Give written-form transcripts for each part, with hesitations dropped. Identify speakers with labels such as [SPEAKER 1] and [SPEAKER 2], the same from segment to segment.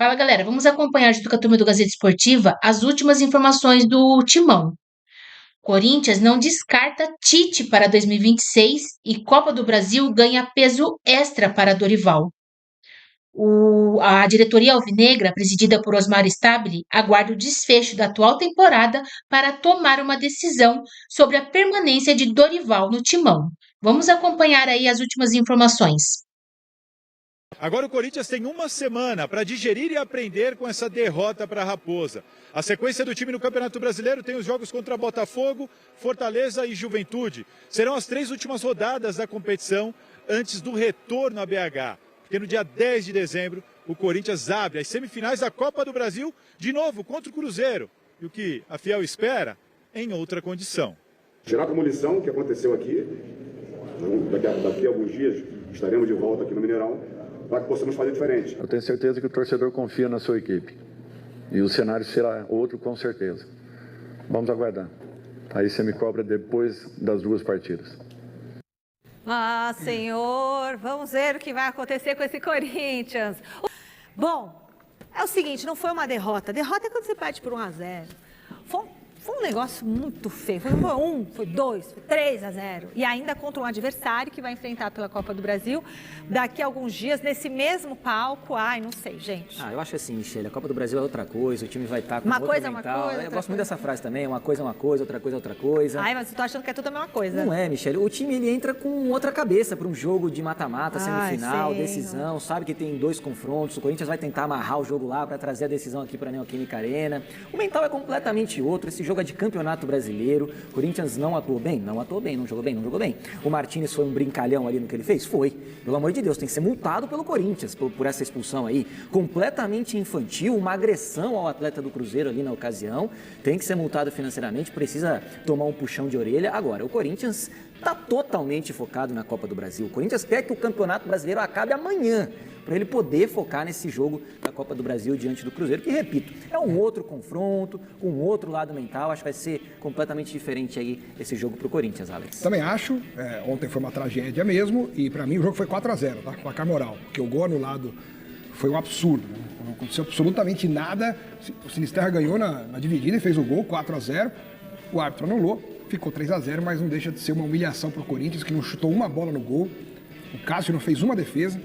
[SPEAKER 1] Fala, galera. Vamos acompanhar junto com a turma do Gazeta Esportiva as últimas informações do Timão. Corinthians não descarta Tite para 2026 e Copa do Brasil ganha peso extra para Dorival. A diretoria alvinegra, presidida por Osmar Stabile, aguarda o desfecho da atual temporada para tomar uma decisão sobre a permanência de Dorival no Timão. Vamos acompanhar aí as últimas informações.
[SPEAKER 2] Agora o Corinthians tem uma semana para digerir e aprender com essa derrota para a Raposa. A sequência do time no Campeonato Brasileiro tem os jogos contra Botafogo, Fortaleza e Juventude. Serão as 3 últimas rodadas da competição antes do retorno a BH. Porque no dia 10 de dezembro o Corinthians abre as semifinais da Copa do Brasil de novo contra o Cruzeiro. E o que a Fiel espera em outra condição.
[SPEAKER 3] Tirar como lição o que aconteceu aqui, daqui a alguns dias estaremos de volta aqui no Mineirão, para que possamos fazer diferente.
[SPEAKER 4] Eu tenho certeza que o torcedor confia na sua equipe. E o cenário será outro, com certeza. Vamos aguardar. Aí você me cobra depois das 2 partidas.
[SPEAKER 5] Ah, senhor, vamos ver o que vai acontecer com esse Corinthians. Bom, é o seguinte, não foi uma derrota. Derrota é quando você perde por 1-0. Foi um negócio muito feio. Foi 1, foi 2, foi 3-0. E ainda contra um adversário que vai enfrentar pela Copa do Brasil daqui a alguns dias, nesse mesmo palco. Ai, não sei, gente.
[SPEAKER 6] Eu acho assim, Michele, a Copa do Brasil é outra coisa, o time vai estar com
[SPEAKER 5] uma
[SPEAKER 6] outro
[SPEAKER 5] coisa,
[SPEAKER 6] mental.
[SPEAKER 5] uma coisa.
[SPEAKER 6] Eu gosto muito dessa frase também, uma coisa é uma coisa, outra coisa é outra coisa.
[SPEAKER 5] Ai, mas eu tô achando que é tudo a mesma coisa.
[SPEAKER 6] Não é, Michele. O time, ele entra com outra cabeça para um jogo de mata-mata, semifinal, decisão. Sabe que tem 2 confrontos, o Corinthians vai tentar amarrar o jogo lá para trazer a decisão aqui para a Neoquímica Arena. O mental é completamente outro, esse jogo é de campeonato brasileiro. O Corinthians não atuou bem? Não atuou bem, não jogou bem, não jogou bem. O Martínez foi um brincalhão ali no que ele fez? Foi. Pelo amor de Deus, tem que ser multado pelo Corinthians por essa expulsão aí. Completamente infantil, uma agressão ao atleta do Cruzeiro ali na ocasião. Tem que ser multado financeiramente, precisa tomar um puxão de orelha. Agora, o Corinthians está totalmente focado na Copa do Brasil. O Corinthians quer que o Campeonato Brasileiro acabe amanhã, para ele poder focar nesse jogo da Copa do Brasil diante do Cruzeiro, que, repito, é um outro confronto, com um outro lado mental. Acho que vai ser completamente diferente aí esse jogo para o Corinthians, Alex.
[SPEAKER 7] Também acho. Ontem foi uma tragédia mesmo, e para mim o jogo foi 4-0, tá? Placar moral, porque o gol anulado foi um absurdo, né? Não aconteceu absolutamente nada. O Sinisterra ganhou na dividida e fez o gol, 4-0. O árbitro anulou, ficou 3-0, mas não deixa de ser uma humilhação para o Corinthians, que não chutou uma bola no gol. O Cássio não fez uma defesa.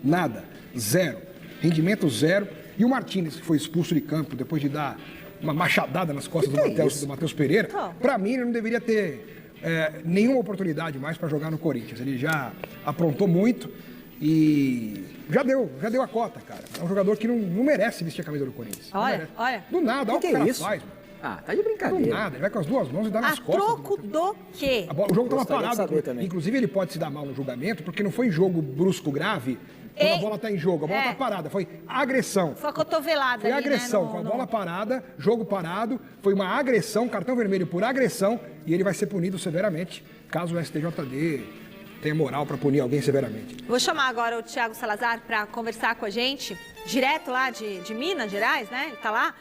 [SPEAKER 7] Nada, 0, rendimento 0. E o Martínez, que foi expulso de campo depois de dar uma machadada nas costas do Matheus Pereira, para mim ele não deveria ter nenhuma oportunidade mais para jogar no Corinthians. Ele já aprontou muito e já deu a cota, cara. É um jogador que não merece vestir a camisa do Corinthians.
[SPEAKER 5] Olha.
[SPEAKER 7] Do nada, olha o que o cara faz, mano.
[SPEAKER 6] Tá de brincadeira.
[SPEAKER 7] Do nada, ele vai com as 2 mãos e dá nas costas.
[SPEAKER 5] A troco do quê?
[SPEAKER 7] O jogo estava parado. Inclusive, ele pode se dar mal no julgamento, porque não foi jogo brusco grave. Quando a bola está em jogo, a bola está parada. Foi agressão.
[SPEAKER 5] Foi a cotovelada.
[SPEAKER 7] Foi
[SPEAKER 5] ali,
[SPEAKER 7] agressão.
[SPEAKER 5] né?
[SPEAKER 7] Com a bola parada, jogo parado. Foi uma agressão, cartão vermelho por agressão. E ele vai ser punido severamente, caso o STJD tenha moral para punir alguém severamente.
[SPEAKER 5] Vou chamar agora o Thiago Salazar para conversar com a gente, direto lá de Minas Gerais, né? Ele está lá.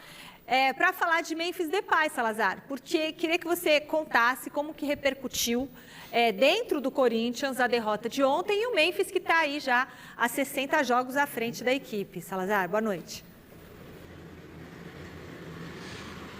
[SPEAKER 5] Para falar de Memphis Depay, Salazar, porque queria que você contasse como que repercutiu dentro do Corinthians a derrota de ontem e o Memphis que está aí já há 60 jogos à frente da equipe. Salazar, boa noite.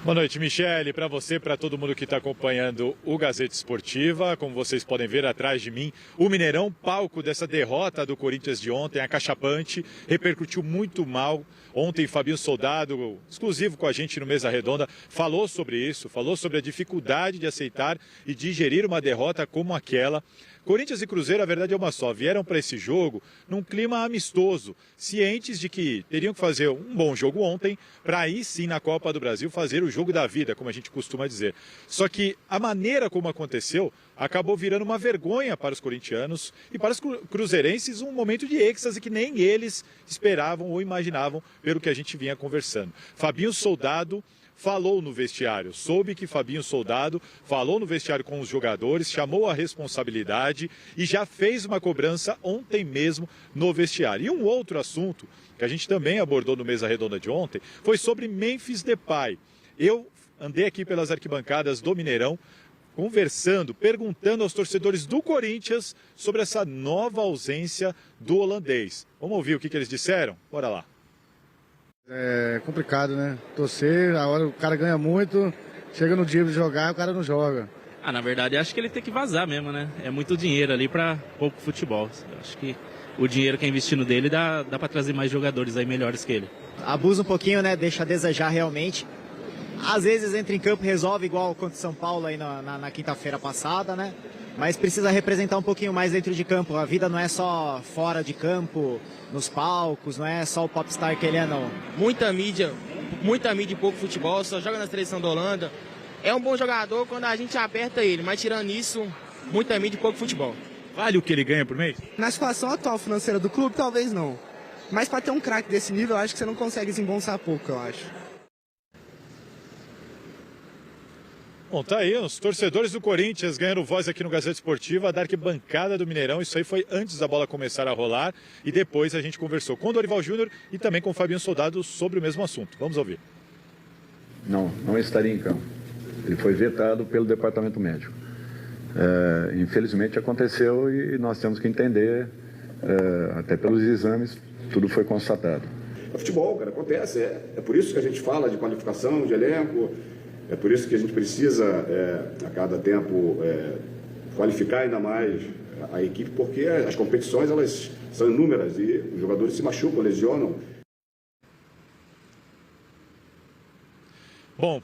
[SPEAKER 2] Boa noite, Michele, para você, para todo mundo que está acompanhando o Gazeta Esportiva. Como vocês podem ver atrás de mim, o Mineirão, palco dessa derrota do Corinthians de ontem, acachapante, repercutiu muito mal. Ontem, Fabinho Soldado, exclusivo com a gente no Mesa Redonda, falou sobre isso, falou sobre a dificuldade de aceitar e digerir uma derrota como aquela. Corinthians e Cruzeiro, a verdade é uma só, vieram para esse jogo num clima amistoso, cientes de que teriam que fazer um bom jogo ontem, para aí sim na Copa do Brasil fazer o jogo da vida, como a gente costuma dizer. Só que a maneira como aconteceu acabou virando uma vergonha para os corintianos e para os cruzeirenses um momento de êxtase que nem eles esperavam ou imaginavam pelo que a gente vinha conversando. Fabinho Soldado falou no vestiário, soube que Fabinho Soldado falou no vestiário com os jogadores, chamou a responsabilidade e já fez uma cobrança ontem mesmo no vestiário. E um outro assunto que a gente também abordou no Mesa Redonda de ontem foi sobre Memphis Depay. Eu andei aqui pelas arquibancadas do Mineirão, conversando, perguntando aos torcedores do Corinthians sobre essa nova ausência do holandês. Vamos ouvir o que eles disseram? Bora lá.
[SPEAKER 8] É complicado, né? Torcer, a hora o cara ganha muito, chega no dia de jogar, o cara não joga.
[SPEAKER 9] Na verdade, acho que ele tem que vazar mesmo, né? É muito dinheiro ali para pouco futebol. Acho que o dinheiro que é investido dele dá para trazer mais jogadores aí melhores que ele.
[SPEAKER 10] Abusa um pouquinho, né? Deixa a desejar realmente. Às vezes entra em campo e resolve igual contra o São Paulo aí na quinta-feira passada, né? Mas precisa representar um pouquinho mais dentro de campo. A vida não é só fora de campo, nos palcos, não é só o popstar que ele é, não.
[SPEAKER 11] Muita mídia e pouco futebol, só joga na seleção da Holanda. É um bom jogador quando a gente aperta ele, mas tirando isso, muita mídia e pouco futebol.
[SPEAKER 2] Vale o que ele ganha por mês?
[SPEAKER 12] Na situação atual financeira do clube, talvez não. Mas para ter um craque desse nível, eu acho que você não consegue desembolsar pouco, eu acho.
[SPEAKER 2] Bom, tá aí, os torcedores do Corinthians ganhando voz aqui no Gazeta Esportiva, da arquibancada do Mineirão. Isso aí foi antes da bola começar a rolar e depois a gente conversou com o Dorival Júnior e também com o Fabinho Soldado sobre o mesmo assunto. Vamos ouvir.
[SPEAKER 4] Não estaria em campo. Ele foi vetado pelo departamento médico. Infelizmente aconteceu e nós temos que entender, até pelos exames, tudo foi constatado.
[SPEAKER 3] É futebol, cara, acontece. É por isso que a gente fala de qualificação, de elenco, é por isso que a gente precisa, a cada tempo, qualificar ainda mais a equipe, porque as competições elas são inúmeras e os jogadores se machucam, lesionam.
[SPEAKER 2] Bom,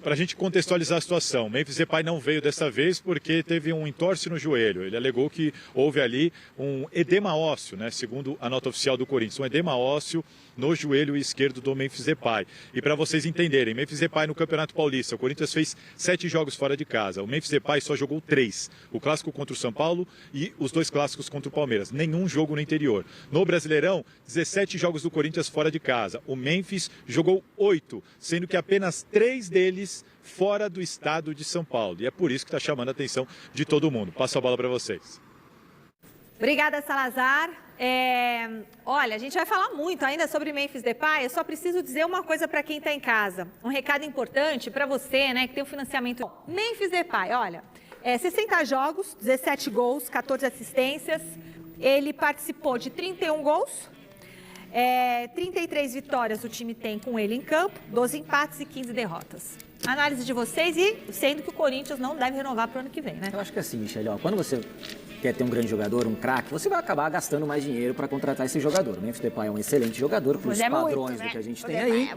[SPEAKER 2] para a gente contextualizar a situação, Memphis Depay não veio dessa vez porque teve um entorse no joelho. Ele alegou que houve ali um edema ósseo, né, segundo a nota oficial do Corinthians, um edema ósseo no joelho esquerdo do Memphis Depay. E para vocês entenderem, Memphis Depay no Campeonato Paulista, o Corinthians fez 7 jogos fora de casa. O Memphis Depay só jogou 3. O clássico contra o São Paulo e os 2 clássicos contra o Palmeiras. Nenhum jogo no interior. No Brasileirão, 17 jogos do Corinthians fora de casa. O Memphis jogou 8, sendo que apenas 3 deles fora do estado de São Paulo. E é por isso que está chamando a atenção de todo mundo. Passo a bola para vocês.
[SPEAKER 5] Obrigada, Salazar. Olha, a gente vai falar muito ainda sobre Memphis Depay. Eu só preciso dizer uma coisa para quem está em casa. Um recado importante para você, né, que tem um financiamento. Memphis Depay, olha, 60 jogos, 17 gols, 14 assistências. Ele participou de 31 gols. 33 vitórias o time tem com ele em campo, 12 empates e 15 derrotas. Análise de vocês e sendo que o Corinthians não deve renovar para o ano que vem, né?
[SPEAKER 6] Eu acho que é assim, Michele, quando você quer ter um grande jogador, um craque, você vai acabar gastando mais dinheiro para contratar esse jogador. O Memphis Depay é um excelente jogador, pelos padrões do que a gente tem aí.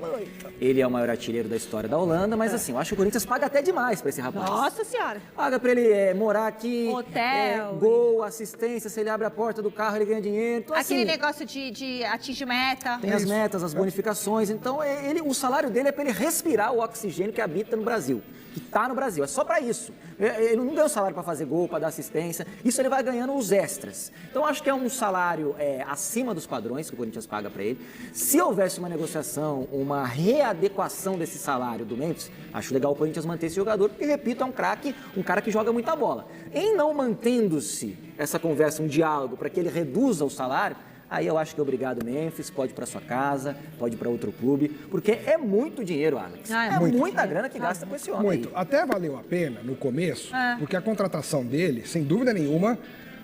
[SPEAKER 6] Ele é o maior artilheiro da história da Holanda, mas assim, eu acho que o Corinthians paga até demais para esse rapaz.
[SPEAKER 5] Nossa Senhora!
[SPEAKER 6] Paga para ele morar aqui,
[SPEAKER 5] hotel,
[SPEAKER 6] gol, assistência, se ele abre a porta do carro, ele ganha dinheiro. Então,
[SPEAKER 5] aquele
[SPEAKER 6] assim,
[SPEAKER 5] negócio de atingir meta.
[SPEAKER 6] Tem as metas, as bonificações, então o salário dele é para ele respirar o oxigênio que habita no Brasil. Que está no Brasil, é só para isso. Ele não ganha o salário para fazer gol, para dar assistência, isso ele vai ganhando os extras. Então acho que é um salário acima dos padrões que o Corinthians paga para ele. Se houvesse uma negociação, uma readequação desse salário do Memphis, acho legal o Corinthians manter esse jogador, porque, repito, é um craque, um cara que joga muita bola. Em não mantendo-se essa conversa, um diálogo, para que ele reduza o salário, aí eu acho que obrigado, Memphis, pode ir para sua casa, pode ir para outro clube, porque é muito dinheiro, Alex. É muita grana que gasta com esse homem.
[SPEAKER 7] Muito.
[SPEAKER 6] Aí.
[SPEAKER 7] Até valeu a pena no começo, porque a contratação dele, sem dúvida nenhuma,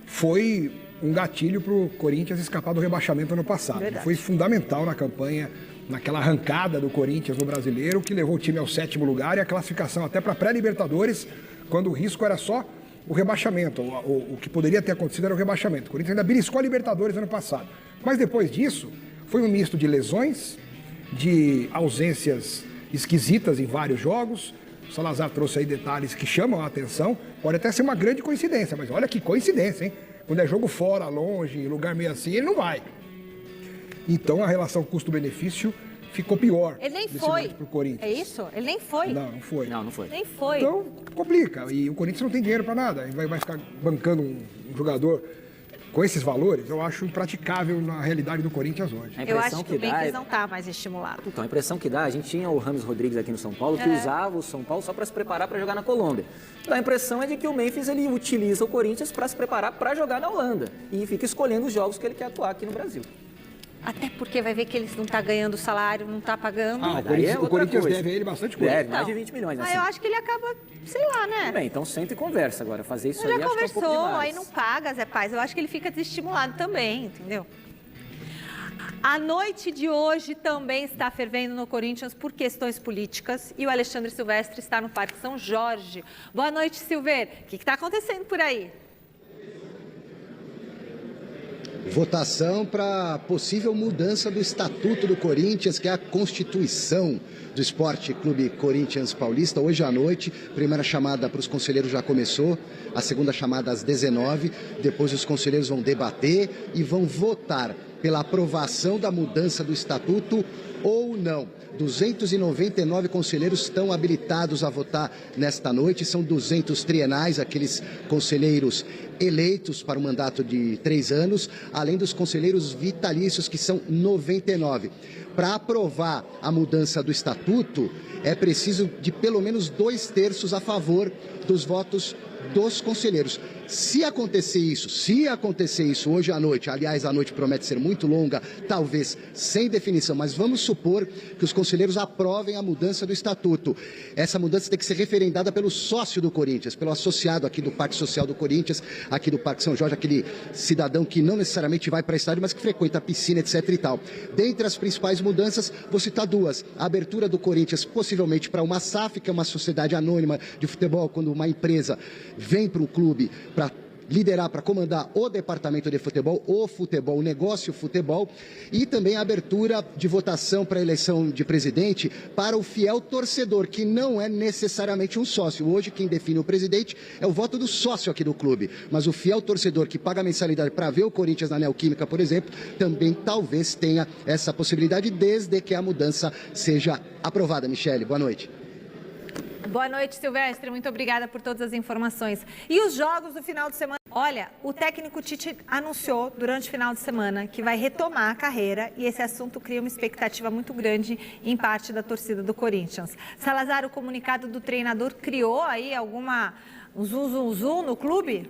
[SPEAKER 7] foi um gatilho para o Corinthians escapar do rebaixamento ano passado.
[SPEAKER 5] Verdade.
[SPEAKER 7] Foi fundamental na campanha, naquela arrancada do Corinthians no Brasileiro, que levou o time ao 7º lugar e a classificação até para pré-Libertadores, quando o risco era só o rebaixamento. O que poderia ter acontecido era o rebaixamento. O Corinthians ainda beliscou a Libertadores ano passado. Mas depois disso, foi um misto de lesões, de ausências esquisitas em vários jogos. O Salazar trouxe aí detalhes que chamam a atenção. Pode até ser uma grande coincidência, mas olha que coincidência, hein? Quando é jogo fora, longe, lugar meio assim, ele não vai. Então a relação custo-benefício ficou pior.
[SPEAKER 5] Ele nem foi.
[SPEAKER 7] Pro Corinthians.
[SPEAKER 5] É isso? Ele nem foi.
[SPEAKER 7] Não foi.
[SPEAKER 6] Não foi.
[SPEAKER 5] Nem foi.
[SPEAKER 7] Então complica. E o Corinthians não tem dinheiro para nada. Ele vai ficar bancando um jogador com esses valores, eu acho impraticável na realidade do Corinthians hoje.
[SPEAKER 5] Eu acho que o Memphis não está mais estimulado.
[SPEAKER 6] Então, a impressão que dá, a gente tinha o Rames Rodrigues aqui no São Paulo, que usava o São Paulo só para se preparar para jogar na Colômbia. Então, a impressão é de que o Memphis ele utiliza o Corinthians para se preparar para jogar na Holanda. E fica escolhendo os jogos que ele quer atuar aqui no Brasil.
[SPEAKER 5] Até porque vai ver que ele não está ganhando salário, não está pagando.
[SPEAKER 7] O Corinthians deve a ele bastante coisa.
[SPEAKER 6] Deve, mais de 20 milhões. Assim.
[SPEAKER 5] Eu acho que ele acaba, sei lá, né?
[SPEAKER 6] Bem, então senta e conversa agora. Fazer isso
[SPEAKER 5] aí
[SPEAKER 6] acho que é um pouco demais.
[SPEAKER 5] Aí não paga, Zé Paz. Eu acho que ele fica desestimulado também, entendeu? A noite de hoje também está fervendo no Corinthians por questões políticas e o Alexandre Silvestre está no Parque São Jorge. Boa noite, Silver. O que está acontecendo por aí?
[SPEAKER 13] Votação para possível mudança do Estatuto do Corinthians, que é a Constituição do Esporte Clube Corinthians Paulista. Hoje à noite, primeira chamada para os conselheiros já começou, a segunda chamada às 19h. Depois os conselheiros vão debater e vão votar pela aprovação da mudança do Estatuto ou não. 299 conselheiros estão habilitados a votar nesta noite, são 200 trienais, aqueles conselheiros eleitos para um mandato de 3 anos, além dos conselheiros vitalícios, que são 99. Para aprovar a mudança do Estatuto, é preciso de pelo menos 2/3 a favor dos votos dos conselheiros. Se acontecer isso hoje à noite, aliás, a noite promete ser muito longa, talvez sem definição, mas vamos supor que os conselheiros aprovem a mudança do Estatuto. Essa mudança tem que ser referendada pelo sócio do Corinthians, pelo associado aqui do Parque Social do Corinthians, aqui do Parque São Jorge, aquele cidadão que não necessariamente vai para estádio, mas que frequenta a piscina, etc. e tal. Dentre as principais mudanças, vou citar 2. A abertura do Corinthians, possivelmente para uma SAF, que é uma sociedade anônima de futebol, quando uma empresa vem para um clube para liderar, para comandar o departamento de futebol, o negócio futebol, e também a abertura de votação para a eleição de presidente para o fiel torcedor, que não é necessariamente um sócio. Hoje quem define o presidente é o voto do sócio aqui do clube, mas o fiel torcedor que paga mensalidade para ver o Corinthians na Neoquímica, por exemplo, também talvez tenha essa possibilidade, desde que a mudança seja aprovada. Michele, boa noite.
[SPEAKER 5] Boa noite, Silvestre. Muito obrigada por todas as informações. E os jogos do final de semana? Olha, o técnico Tite anunciou durante o final de semana que vai retomar a carreira e esse assunto cria uma expectativa muito grande em parte da torcida do Corinthians. Salazar, o comunicado do treinador criou aí um zum no clube?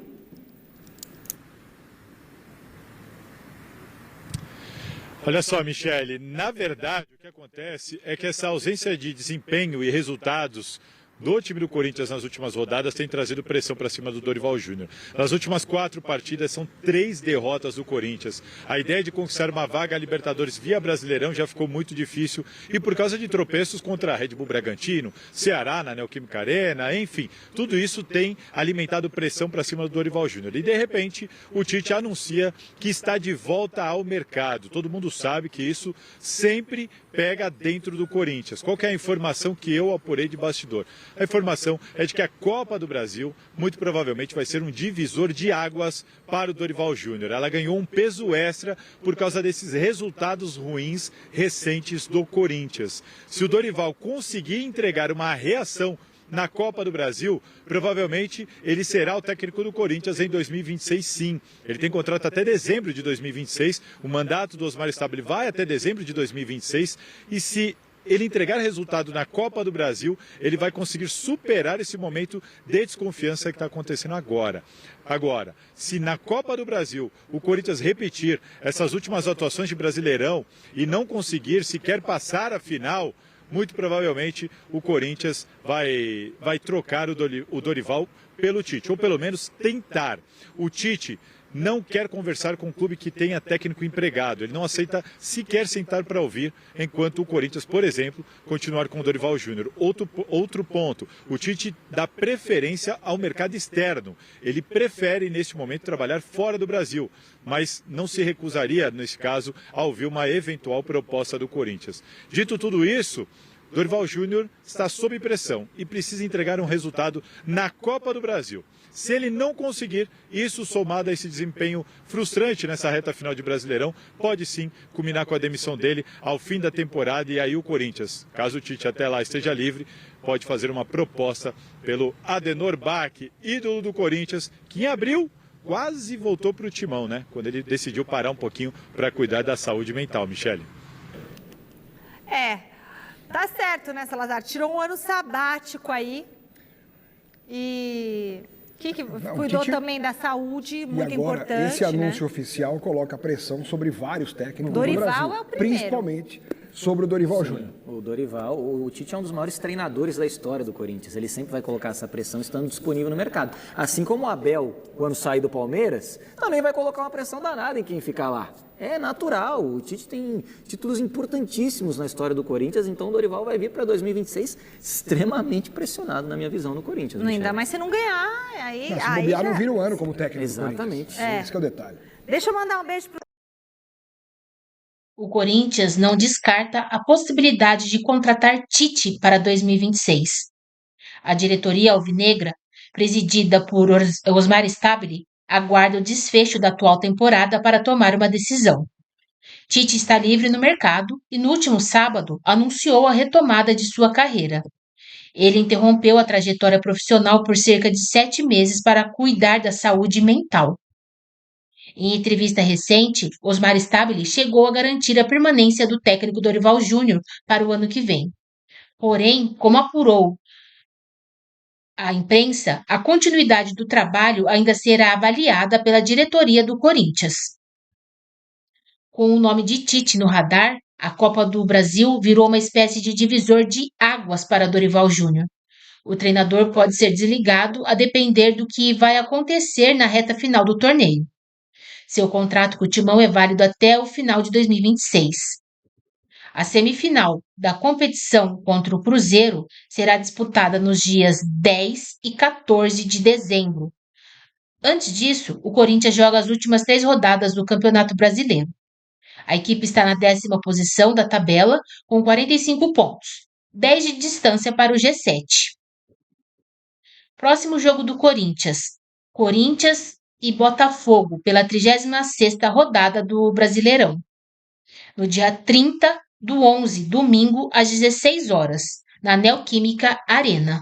[SPEAKER 2] Olha só, Michele, na verdade o que acontece é que essa ausência de desempenho e resultados do time do Corinthians nas últimas rodadas tem trazido pressão para cima do Dorival Júnior. Nas últimas 4 partidas são 3 derrotas do Corinthians. A ideia de conquistar uma vaga a Libertadores via Brasileirão já ficou muito difícil e por causa de tropeços contra a Red Bull Bragantino, Ceará na Neoquímica Arena, enfim, tudo isso tem alimentado pressão para cima do Dorival Júnior. E de repente o Tite anuncia que está de volta ao mercado. Todo mundo sabe que isso sempre pega dentro do Corinthians. Qual que é a informação que eu apurei de bastidor? A informação é de que a Copa do Brasil muito provavelmente vai ser um divisor de águas para o Dorival Júnior. Ela ganhou um peso extra por causa desses resultados ruins recentes do Corinthians. Se o Dorival conseguir entregar uma reação na Copa do Brasil, provavelmente ele será o técnico do Corinthians em 2026, sim. Ele tem contrato até dezembro de 2026, o mandato do Osmar Stabile vai até dezembro de 2026, e se ele entregar resultado na Copa do Brasil, ele vai conseguir superar esse momento de desconfiança que está acontecendo agora. Agora, se na Copa do Brasil o Corinthians repetir essas últimas atuações de Brasileirão e não conseguir sequer passar a final, muito provavelmente o Corinthians vai trocar o Dorival pelo Tite, ou pelo menos tentar. O Tite não quer conversar com um clube que tenha técnico empregado. Ele não aceita sequer sentar para ouvir, enquanto o Corinthians, por exemplo, continuar com o Dorival Júnior. Outro ponto, o Tite dá preferência ao mercado externo. Ele prefere, neste momento, trabalhar fora do Brasil, mas não se recusaria, nesse caso, a ouvir uma eventual proposta do Corinthians. Dito tudo isso, Dorival Júnior está sob pressão e precisa entregar um resultado na Copa do Brasil. Se ele não conseguir, isso somado a esse desempenho frustrante nessa reta final de Brasileirão, pode sim culminar com a demissão dele ao fim da temporada, e aí o Corinthians, caso o Tite até lá esteja livre, pode fazer uma proposta pelo Adenor Bach, ídolo do Corinthians, que em abril quase voltou para o timão, né? Quando ele decidiu parar um pouquinho para cuidar da saúde mental, Michele.
[SPEAKER 5] Tá certo, né, Salazar? Tirou um ano sabático aí e cuidou
[SPEAKER 7] Tite,
[SPEAKER 5] também da saúde, muito
[SPEAKER 7] e agora,
[SPEAKER 5] importante.
[SPEAKER 7] Esse anúncio
[SPEAKER 5] né?
[SPEAKER 7] oficial coloca pressão sobre vários técnicos
[SPEAKER 5] Dorival
[SPEAKER 7] do Brasil.
[SPEAKER 5] É o primeiro.
[SPEAKER 7] Principalmente sobre o Dorival Júnior.
[SPEAKER 6] O Dorival, o Tite é um dos maiores treinadores da história do Corinthians. Ele sempre vai colocar essa pressão estando disponível no mercado. Assim como o Abel, quando sair do Palmeiras, também vai colocar uma pressão danada em quem ficar lá. É natural, o Tite tem títulos importantíssimos na história do Corinthians, então o Dorival vai vir para 2026 extremamente pressionado, na minha visão, no Corinthians.
[SPEAKER 5] Ainda mais se não ganhar. Aí,
[SPEAKER 7] se bobear, não vira o ano como técnico.
[SPEAKER 6] Exatamente.
[SPEAKER 7] Esse que é o detalhe.
[SPEAKER 5] Deixa eu mandar um beijo pro...
[SPEAKER 1] O Corinthians não descarta a possibilidade de contratar Tite para 2026. A diretoria alvinegra, presidida por Osmar Stabile, aguarda o desfecho da atual temporada para tomar uma decisão. Tite está livre no mercado e, no último sábado, anunciou a retomada de sua carreira. Ele interrompeu a trajetória profissional por cerca de 7 meses para cuidar da saúde mental. Em entrevista recente, Osmar Stabile chegou a garantir a permanência do técnico Dorival Júnior para o ano que vem. Porém, como apurou a imprensa, a continuidade do trabalho ainda será avaliada pela diretoria do Corinthians. Com o nome de Tite no radar, a Copa do Brasil virou uma espécie de divisor de águas para Dorival Júnior. O treinador pode ser desligado a depender do que vai acontecer na reta final do torneio. Seu contrato com o Timão é válido até o final de 2026. A semifinal da competição contra o Cruzeiro será disputada nos dias 10 e 14 de dezembro. Antes disso, o Corinthians joga as últimas 3 rodadas do Campeonato Brasileiro. A equipe está na 10ª posição da tabela, com 45 pontos, 10 de distância para o G7. Próximo jogo do Corinthians. Corinthians e Botafogo, pela 36ª rodada do Brasileirão. No dia 30/11, domingo, às 16 horas, na Neoquímica Arena.